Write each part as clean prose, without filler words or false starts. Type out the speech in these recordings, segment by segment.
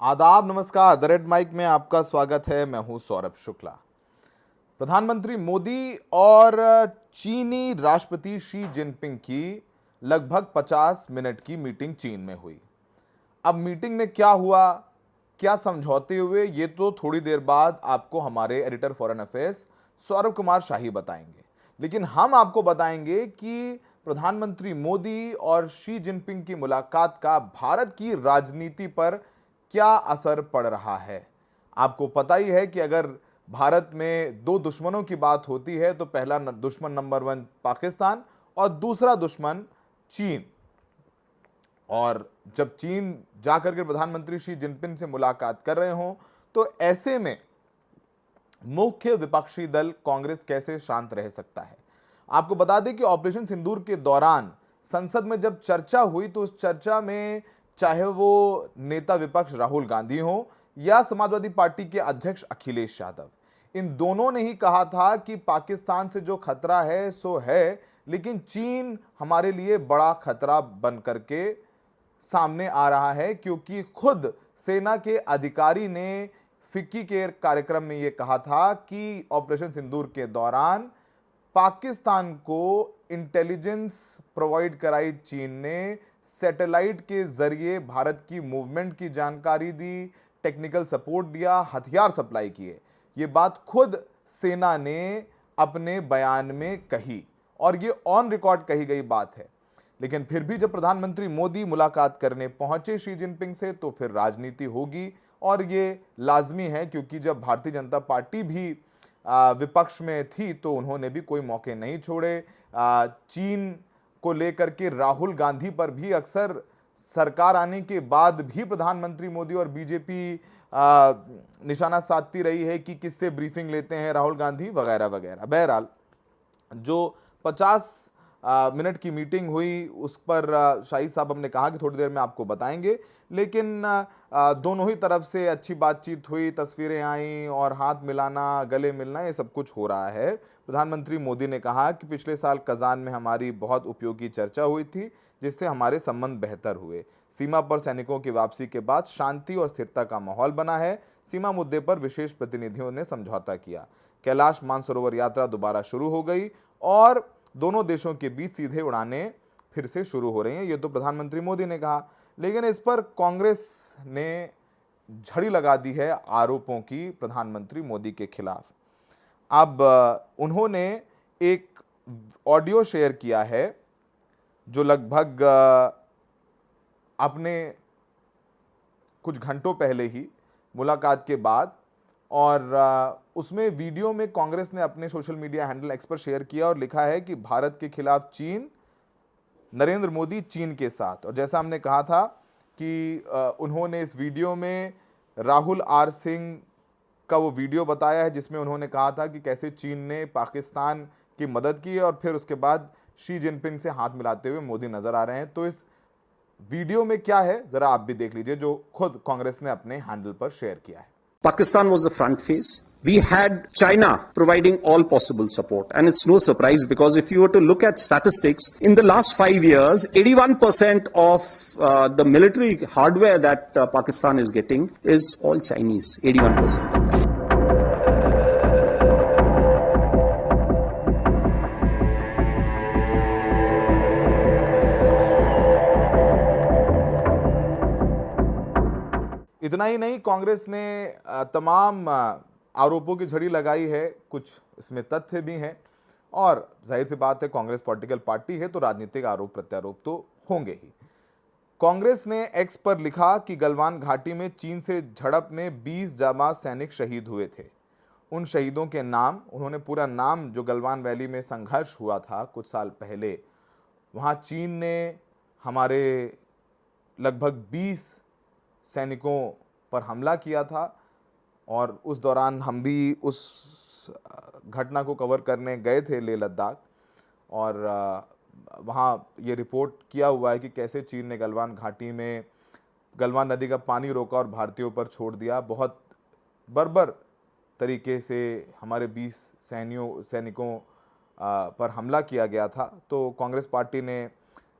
आदाब, नमस्कार। The red mic में आपका स्वागत है। मैं हूं सौरभ शुक्ला। प्रधानमंत्री मोदी और चीनी राष्ट्रपति शी जिनपिंग की लगभग 50 मिनट की मीटिंग चीन में हुई। अब मीटिंग में क्या हुआ, क्या समझौते हुए, ये तो थोड़ी देर बाद आपको हमारे editor foreign affairs Saurabh Kumar Shahi बताएंगे। लेकिन हम आपको बताएंगे कि प्रधानमंत्री मोदी और शी जिनपिंग की मुलाकात का भारत की राजनीति पर क्या असर पड़ रहा है। आपको पता ही है कि अगर भारत में दो दुश्मनों की बात होती है तो पहला दुश्मन नंबर 1 पाकिस्तान और दूसरा दुश्मन चीन। और जब चीन जाकर के प्रधानमंत्री शी जिनपिंग से मुलाकात कर रहे हों तो ऐसे में मुख्य विपक्षी दल कांग्रेस कैसे शांत रह सकता है। आपको बता दें कि ऑपरेशन सिंदूर के दौरान संसद में जब चर्चा हुई तो उस चर्चा में चाहे वो नेता विपक्ष राहुल गांधी हो या समाजवादी पार्टी के अध्यक्ष अखिलेश यादव, इन दोनों ने ही कहा था कि पाकिस्तान से जो खतरा है सो है, लेकिन चीन हमारे लिए बड़ा खतरा बन करके सामने आ रहा है, क्योंकि खुद सेना के अधिकारी ने फिक्की के कार्यक्रम में यह कहा था कि ऑपरेशन सिंदूर के दौरान पाकिस्तान को इंटेलिजेंस प्रोवाइड कराई चीन ने, सैटेलाइट के जरिए भारत की मूवमेंट की जानकारी दी, टेक्निकल सपोर्ट दिया, हथियार सप्लाई किए। ये बात खुद सेना ने अपने बयान में कही और ये ऑन रिकॉर्ड कही गई बात है। लेकिन फिर भी जब प्रधानमंत्री मोदी मुलाकात करने पहुंचे शी जिनपिंग से तो फिर राजनीति होगी और ये लाजमी है, क्योंकि जब भारतीय जनता पार्टी भी विपक्ष में थी तो उन्होंने भी कोई मौके नहीं छोड़े। चीन को लेकर के राहुल गांधी पर भी अक्सर सरकार आने के बाद भी प्रधानमंत्री मोदी और बीजेपी निशाना साधती रही है कि किससे ब्रीफिंग लेते हैं राहुल गांधी वगैरह वगैरह। बहरहाल जो 50 मिनट की मीटिंग हुई उस पर शाही साहब हमने कहा कि थोड़ी देर में आपको बताएंगे, लेकिन दोनों ही तरफ से अच्छी बातचीत हुई, तस्वीरें आई और हाथ मिलाना, गले मिलना, ये सब कुछ हो रहा है। प्रधानमंत्री मोदी ने कहा कि पिछले साल कजान में हमारी बहुत उपयोगी चर्चा हुई थी जिससे हमारे संबंध बेहतर हुए। सीमा पर सैनिकों की वापसी के बाद शांति और स्थिरता का माहौल बना है। सीमा मुद्दे पर विशेष प्रतिनिधियों ने समझौता किया। कैलाश मानसरोवर यात्रा दोबारा शुरू हो गई और दोनों देशों के बीच सीधे उड़ानें फिर से शुरू हो रही हैं। ये तो प्रधानमंत्री मोदी ने कहा, लेकिन इस पर कांग्रेस ने झड़ी लगा दी है आरोपों की प्रधानमंत्री मोदी के खिलाफ। अब उन्होंने एक ऑडियो शेयर किया है जो लगभग अपने कुछ घंटों पहले ही मुलाकात के बाद, और उसमें वीडियो में कांग्रेस ने अपने सोशल मीडिया हैंडल एक्स पर शेयर किया और लिखा है कि भारत के खिलाफ चीन, नरेंद्र मोदी चीन के साथ। और जैसा हमने कहा था कि उन्होंने इस वीडियो में राहुल आर सिंह का वो वीडियो बताया है जिसमें उन्होंने कहा था कि कैसे चीन ने पाकिस्तान की मदद की है और फिर उसके बाद शी जिनपिंग से हाथ मिलाते हुए मोदी नजर आ रहे हैं। तो इस वीडियो में क्या है जरा आप भी देख लीजिए, जो खुद कांग्रेस ने अपने हैंडल पर शेयर किया है। Pakistan was the front face. We had China providing all possible support. And it's no surprise because if you were to look at statistics, in the last 5 years, 81% of the military hardware that Pakistan is getting is all Chinese. 81% of that. इतना ही नहीं, कांग्रेस ने तमाम आरोपों की झड़ी लगाई है। कुछ इसमें तथ्य भी हैं और जाहिर सी बात है कांग्रेस पॉलिटिकल पार्टी है तो राजनीतिक आरोप प्रत्यारोप तो होंगे ही। कांग्रेस ने एक्स पर लिखा कि गलवान घाटी में चीन से झड़प में 20 जाबाज सैनिक शहीद हुए थे। उन शहीदों के नाम, उन्होंने पूरा नाम, जो गलवान वैली में संघर्ष हुआ था कुछ साल पहले, वहाँ चीन ने हमारे लगभग 20 सैनिकों पर हमला किया था और उस दौरान हम भी उस घटना को कवर करने गए थे लेह लद्दाख, और वहाँ ये रिपोर्ट किया हुआ है कि कैसे चीन ने गलवान घाटी में गलवान नदी का पानी रोका और भारतीयों पर छोड़ दिया। बहुत बर्बर तरीके से हमारे 20 सैनिकों पर हमला किया गया था। तो कांग्रेस पार्टी ने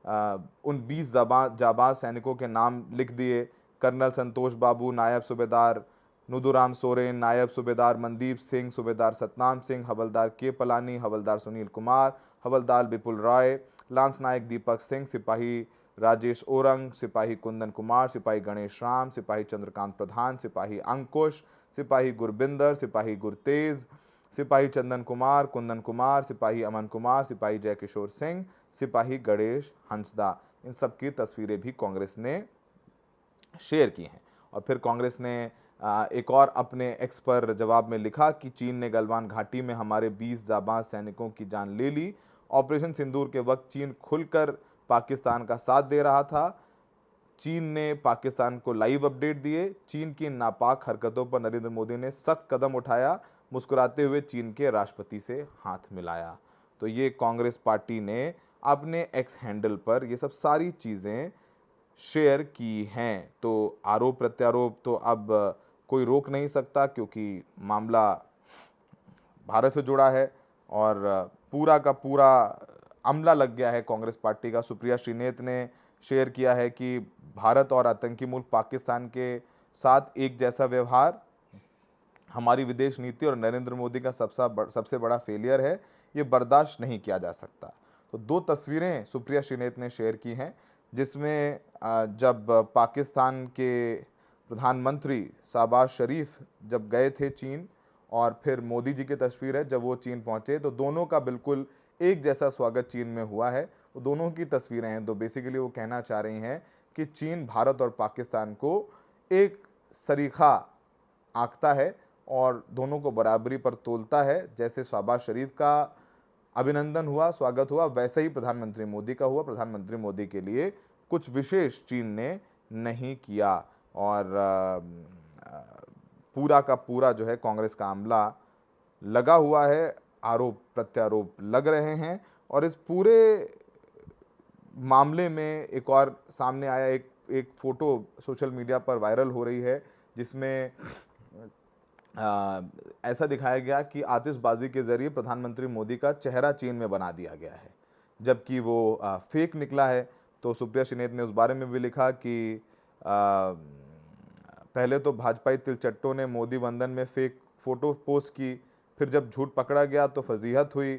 उन 20 जाबाज सैनिकों के नाम लिख दिए, कर्नल संतोष बाबू, नायब सूबेदार नुदुराम सोरेन, नायब सूबेदार मनदीप सिंह, सूबेदार सतनाम सिंह, हवलदार के पलानी, हवलदार सुनील कुमार, हवलदार विपुल राय, लांस नायक दीपक सिंह, सिपाही राजेश ओरंग, सिपाही कुंदन कुमार, सिपाही गणेश राम, सिपाही चंद्रकांत प्रधान, सिपाही अंकुश, सिपाही गुरबिंदर, सिपाही गुरतेज, सिपाही चंदन कुमार, कुंदन कुमार, सिपाही अमन कुमार, सिपाही जयकिशोर सिंह, सिपाही गणेश हंसदा, इन सब की तस्वीरें भी कांग्रेस ने शेयर की हैं। और फिर कांग्रेस ने एक और अपने एक्स पर जवाब में लिखा कि चीन ने गलवान घाटी में हमारे 20 जाबाज सैनिकों की जान ले ली। ऑपरेशन सिंदूर के वक्त चीन खुलकर पाकिस्तान का साथ दे रहा था। चीन ने पाकिस्तान को लाइव अपडेट दिए। चीन की नापाक हरकतों पर नरेंद्र मोदी ने सख्त कदम उठाया। मुस्कुराते हुए चीन के राष्ट्रपति से हाथ मिलाया। तो ये कांग्रेस पार्टी ने अपने एक्स हैंडल पर ये सब सारी चीज़ें शेयर की हैं। तो आरोप प्रत्यारोप तो अब कोई रोक नहीं सकता, क्योंकि मामला भारत से जुड़ा है और पूरा का पूरा अमला लग गया है कांग्रेस पार्टी का। सुप्रिया श्रीनेत ने शेयर किया है कि भारत और आतंकी मुल्क पाकिस्तान के साथ एक जैसा व्यवहार हमारी विदेश नीति और नरेंद्र मोदी का सबसे बड़ा फेलियर है, ये बर्दाश्त नहीं किया जा सकता। तो दो तस्वीरें सुप्रिया श्रीनेत ने शेयर की हैं, जिसमें जब पाकिस्तान के प्रधानमंत्री शहबाज शरीफ जब गए थे चीन, और फिर मोदी जी की तस्वीर है जब वो चीन पहुंचे, तो दोनों का बिल्कुल एक जैसा स्वागत चीन में हुआ है। वो दोनों की तस्वीरें हैं। तो बेसिकली वो कहना चाह रही हैं कि चीन भारत और पाकिस्तान को एक सरीखा आंकता है और दोनों को बराबरी पर तोलता है। जैसे शहबाज शरीफ का अभिनंदन हुआ, स्वागत हुआ, वैसे ही प्रधानमंत्री मोदी का हुआ। प्रधानमंत्री मोदी के लिए कुछ विशेष चीन ने नहीं किया। और पूरा का पूरा जो है कांग्रेस का अमला लगा हुआ है, आरोप प्रत्यारोप लग रहे हैं। और इस पूरे मामले में एक और सामने आया, एक फोटो सोशल मीडिया पर वायरल हो रही है, जिसमें ऐसा दिखाया गया कि आतिशबाजी के जरिए प्रधानमंत्री मोदी का चेहरा चीन में बना दिया गया है, जबकि वो फेक निकला है। तो सुप्रिया श्रीनेत ने उस बारे में भी लिखा कि पहले तो भाजपाई तिलचट्टों ने मोदी वंदन में फेक फोटो पोस्ट की, फिर जब झूठ पकड़ा गया तो फजीहत हुई,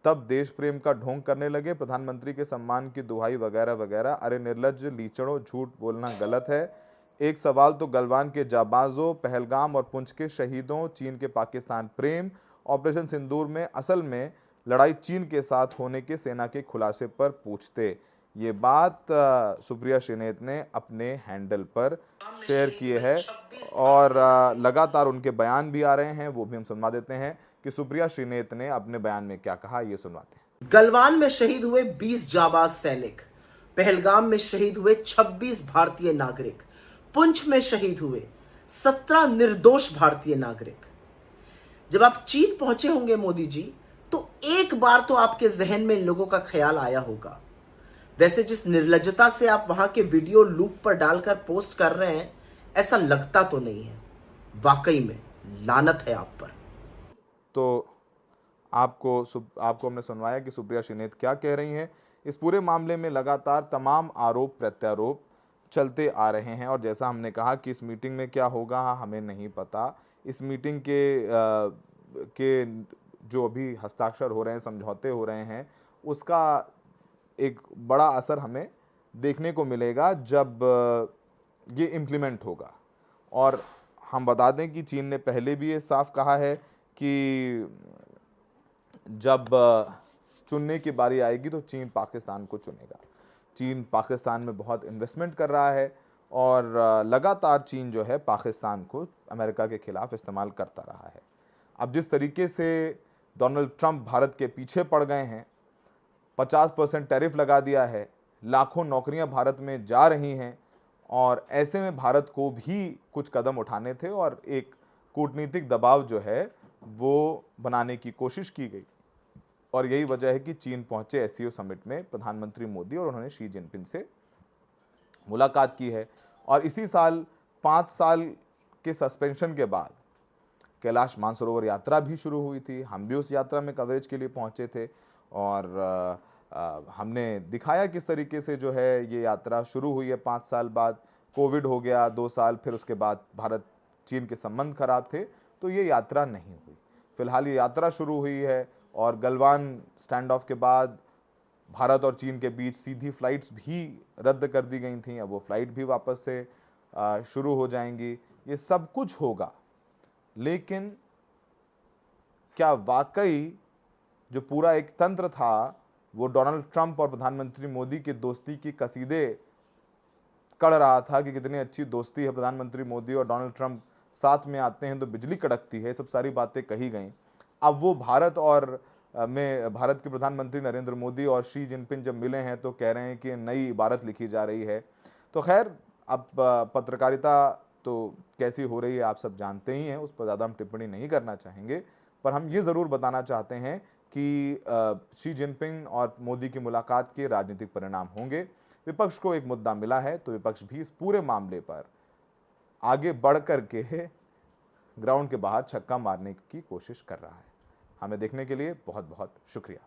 तब देश प्रेम का ढोंग करने लगे, प्रधानमंत्री के सम्मान की दुहाई वगैरह वगैरह। अरे निर्लज्ज लीचड़ों, झूठ बोलना गलत है। एक सवाल तो गलवान के जाबाजों, पहलगाम और पुंछ के शहीदों, चीन के पाकिस्तान प्रेम, ऑपरेशन सिंदूर में असल में लड़ाई चीन के साथ होने के सेना के खुलासे पर पूछते। ये बात सुप्रिया श्रीनेत ने अपने हैंडल पर शेयर किए है और लगातार उनके बयान भी आ रहे हैं, वो भी हम सुनवा देते हैं कि सुप्रिया श्रीनेत ने अपने बयान में क्या कहा, ये सुनवाते हैं। गलवान में शहीद हुए 20 जाबाज सैनिक, पहलगाम में शहीद हुए 26 भारतीय नागरिक, पुंछ में शहीद हुए 17 निर्दोष भारतीय नागरिक। जब आप चीन पहुंचे होंगे मोदी जी, तो एक बार तो आपके जहन में इन लोगों का ख्याल आया होगा। वैसे जिस निर्लज्जता से आप वहां के वीडियो लूप पर डालकर पोस्ट कर रहे हैं, ऐसा लगता तो नहीं है। वाकई में लानत है आप पर। तो आपको हमने सुनवाया कि सुप्रिया श्रीनेत क्या कह रही हैं। इस पूरे मामले में लगातार तमाम आरोप प्रत्यारोप चलते आ रहे हैं और जैसा हमने कहा कि इस मीटिंग में क्या होगा हमें नहीं पता। इस मीटिंग के जो अभी हस्ताक्षर हो रहे हैं, समझौते हो रहे हैं, उसका एक बड़ा असर हमें देखने को मिलेगा जब ये इम्प्लीमेंट होगा। और हम बता दें कि चीन ने पहले भी ये साफ कहा है कि जब चुनने की बारी आएगी तो चीन पाकिस्तान को चुनेगा। चीन पाकिस्तान में बहुत इन्वेस्टमेंट कर रहा है और लगातार चीन जो है पाकिस्तान को अमेरिका के खिलाफ इस्तेमाल करता रहा है। अब जिस तरीके से डोनाल्ड ट्रंप भारत के पीछे पड़ गए हैं, 50% टैरिफ लगा दिया है, लाखों नौकरियां भारत में जा रही हैं और ऐसे में भारत को भी कुछ कदम उठाने थे और एक कूटनीतिक दबाव जो है वो बनाने की कोशिश की गई। और यही वजह है कि चीन पहुंचे एससीओ समिट में प्रधानमंत्री मोदी और उन्होंने शी जिनपिंग से मुलाकात की है। और इसी साल 5 साल के सस्पेंशन के बाद कैलाश मानसरोवर यात्रा भी शुरू हुई थी। हम भी उस यात्रा में कवरेज के लिए पहुंचे थे और हमने दिखाया किस तरीके से जो है ये यात्रा शुरू हुई है 5 साल बाद। कोविड हो गया 2 साल, फिर उसके बाद भारत चीन के संबंध खराब थे, तो ये यात्रा नहीं हुई। फिलहाल ये यात्रा शुरू हुई है और गलवान स्टैंड ऑफ के बाद भारत और चीन के बीच सीधी फ्लाइट्स भी रद्द कर दी गई थी। अब वो फ्लाइट भी वापस से शुरू हो जाएंगी। ये सब कुछ होगा, लेकिन क्या वाकई जो पूरा एक तंत्र था वो डोनाल्ड ट्रंप और प्रधानमंत्री मोदी की दोस्ती की कसीदे कढ़ रहा था कि कितनी अच्छी दोस्ती है, प्रधानमंत्री मोदी और डोनाल्ड ट्रंप साथ में आते हैं तो बिजली कड़कती है, सब सारी बातें कही गई। अब वो भारत के प्रधानमंत्री नरेंद्र मोदी और शी जिनपिंग जब मिले हैं तो कह रहे हैं कि नई इबारत लिखी जा रही है। तो खैर, अब पत्रकारिता तो कैसी हो रही है आप सब जानते ही हैं, उस पर ज़्यादा हम टिप्पणी नहीं करना चाहेंगे, पर हम ये ज़रूर बताना चाहते हैं कि शी जिनपिंग और मोदी की मुलाकात के राजनीतिक परिणाम होंगे। विपक्ष को एक मुद्दा मिला है तो विपक्ष भी इस पूरे मामले पर आगे बढ़ कर के ग्राउंड के बाहर छक्का मारने की कोशिश कर रहा है। हमें देखने के लिए बहुत बहुत शुक्रिया।